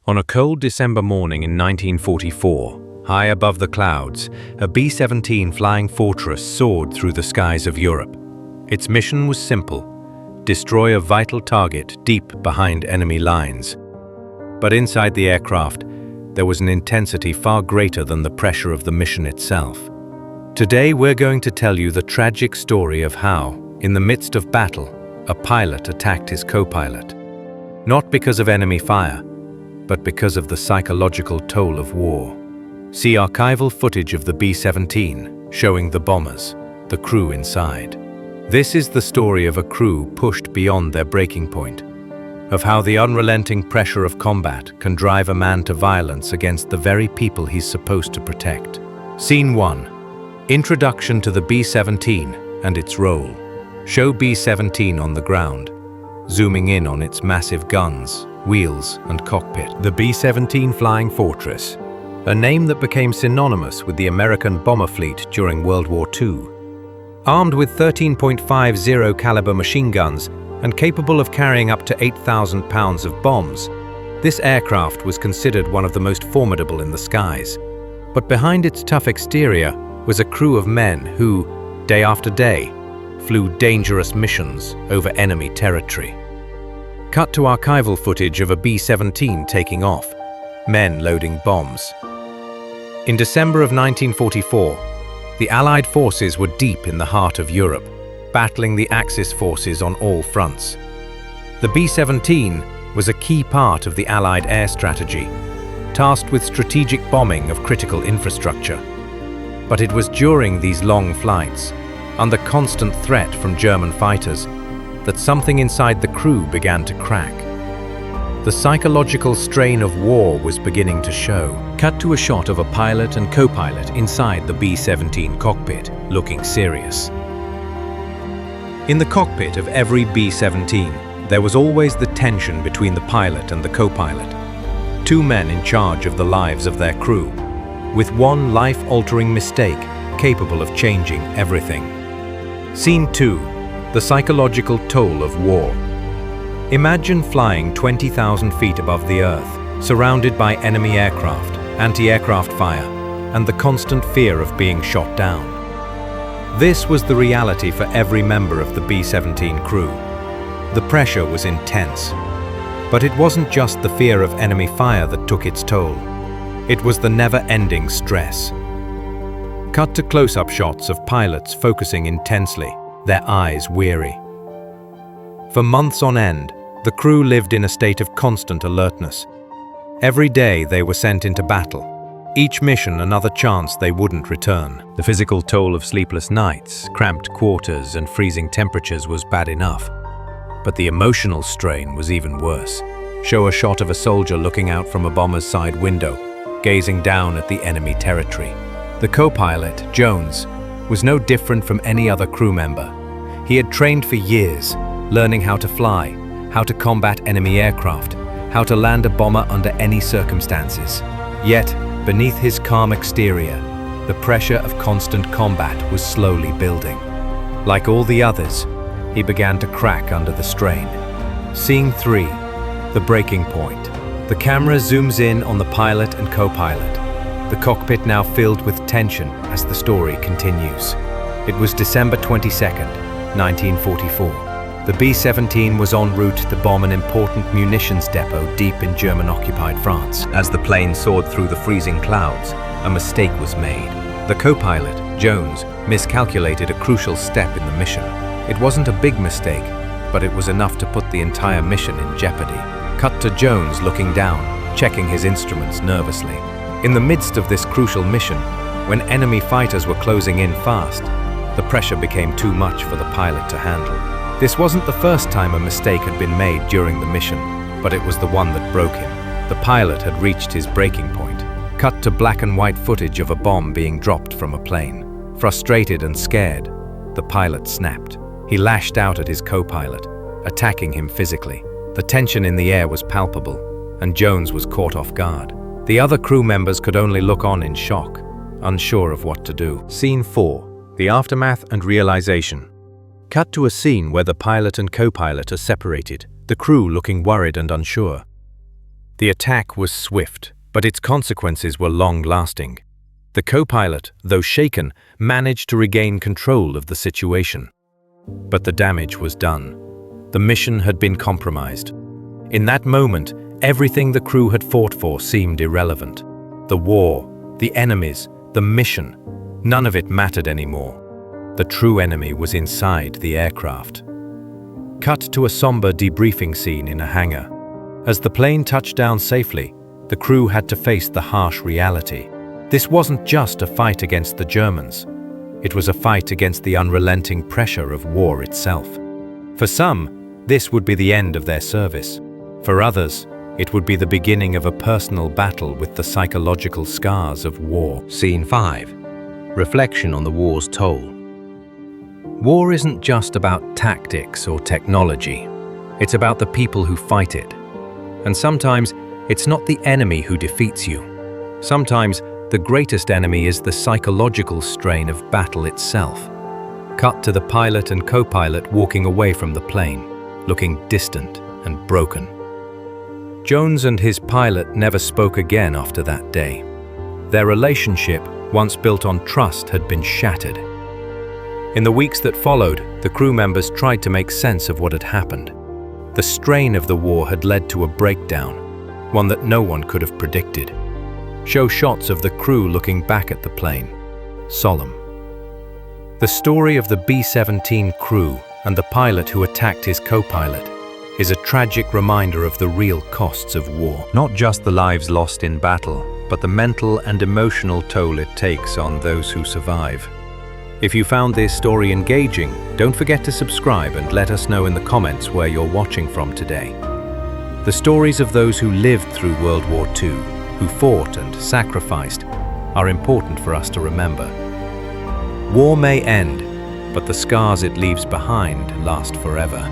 On a cold December morning in 1944, high above the clouds, a B-17 Flying Fortress soared through the skies of Europe. Its mission was simple: destroy a vital target deep behind enemy lines. But inside the aircraft, there was an intensity far greater than the pressure of the mission itself. Today we're going to tell you the tragic story of how, in the midst of battle, a pilot attacked his co-pilot. Not because of enemy fire, but because of the psychological toll of war. See archival footage of the B-17 showing the bombers, the crew inside. This is the story of a crew pushed beyond their breaking point, of how the unrelenting pressure of combat can drive a man to violence against the very people he's supposed to protect. Scene 1. Introduction to the B-17 and its role. Show B-17 on the ground, zooming in on its massive guns, wheels, and cockpit. The B-17 Flying Fortress, a name that became synonymous with the American bomber fleet during World War II. Armed with 13.50 caliber machine guns and capable of carrying up to 8,000 pounds of bombs, this aircraft was considered one of the most formidable in the skies. But behind its tough exterior was a crew of men who, day after day, flew dangerous missions over enemy territory. Cut to archival footage of a B-17 taking off, men loading bombs. In December of 1944, the Allied forces were deep in the heart of Europe, battling the Axis forces on all fronts. The B-17 was a key part of the Allied air strategy, tasked with strategic bombing of critical infrastructure. But it was during these long flights, under constant threat from German fighters, that something inside the crew began to crack. The psychological strain of war was beginning to show. Cut to a shot of a pilot and co-pilot inside the B-17 cockpit, looking serious. In the cockpit of every B-17, there was always the tension between the pilot and the co-pilot. Two men in charge of the lives of their crew, with one life-altering mistake capable of changing everything. Scene 2. The psychological toll of war. Imagine flying 20,000 feet above the earth, surrounded by enemy aircraft, anti-aircraft fire, and the constant fear of being shot down. This was the reality for every member of the B-17 crew. The pressure was intense. But it wasn't just the fear of enemy fire that took its toll. It was the never-ending stress. Cut to close-up shots of pilots focusing intensely, their eyes weary. For months on end, the crew lived in a state of constant alertness. Every day they were sent into battle, each mission another chance they wouldn't return. The physical toll of sleepless nights, cramped quarters, and freezing temperatures was bad enough. But the emotional strain was even worse. Show a shot of a soldier looking out from a bomber's side window, gazing down at the enemy territory. The co-pilot, Jones, was no different from any other crew member. He had trained for years, learning how to fly, how to combat enemy aircraft, how to land a bomber under any circumstances. Yet, beneath his calm exterior, the pressure of constant combat was slowly building. Like all the others, he began to crack under the strain. Scene 3. The breaking point. The camera zooms in on the pilot and co-pilot, the cockpit now filled with tension as the story continues. It was December 22nd, 1944. The B-17 was en route to bomb an important munitions depot deep in German-occupied France. As the plane soared through the freezing clouds, a mistake was made. The co-pilot, Jones, miscalculated a crucial step in the mission. It wasn't a big mistake, but it was enough to put the entire mission in jeopardy. Cut to Jones looking down, checking his instruments nervously. In the midst of this crucial mission, when enemy fighters were closing in fast, the pressure became too much for the pilot to handle. This wasn't the first time a mistake had been made during the mission, but it was the one that broke him. The pilot had reached his breaking point. Cut to black and white footage of a bomb being dropped from a plane. Frustrated and scared, the pilot snapped. He lashed out at his co-pilot, attacking him physically. The tension in the air was palpable, and Jones was caught off guard. The other crew members could only look on in shock, unsure of what to do. Scene 4. The aftermath and realization. Cut to a scene where the pilot and co-pilot are separated, the crew looking worried and unsure. The attack was swift, but its consequences were long-lasting. The co-pilot, though shaken, managed to regain control of the situation. But the damage was done. The mission had been compromised. In that moment, everything the crew had fought for seemed irrelevant. The war, the enemies, the mission, none of it mattered anymore. The true enemy was inside the aircraft. Cut to a somber debriefing scene in a hangar. As the plane touched down safely, the crew had to face the harsh reality. This wasn't just a fight against the Germans. It was a fight against the unrelenting pressure of war itself. For some, this would be the end of their service. For others, it would be the beginning of a personal battle with the psychological scars of war. Scene 5. Reflection on the war's toll. War isn't just about tactics or technology. It's about the people who fight it. And sometimes, it's not the enemy who defeats you. Sometimes, the greatest enemy is the psychological strain of battle itself. Cut to the pilot and co-pilot walking away from the plane, looking distant and broken. Jones and his pilot never spoke again after that day. Their relationship, once built on trust, had been shattered. In the weeks that followed, the crew members tried to make sense of what had happened. The strain of the war had led to a breakdown, one that no one could have predicted. Show shots of the crew looking back at the plane, solemn. The story of the B-17 crew and the pilot who attacked his co-pilot is a tragic reminder of the real costs of war. Not just the lives lost in battle, but the mental and emotional toll it takes on those who survive. If you found this story engaging, don't forget to subscribe and let us know in the comments where you're watching from today. The stories of those who lived through World War II, who fought and sacrificed, are important for us to remember. War may end, but the scars it leaves behind last forever.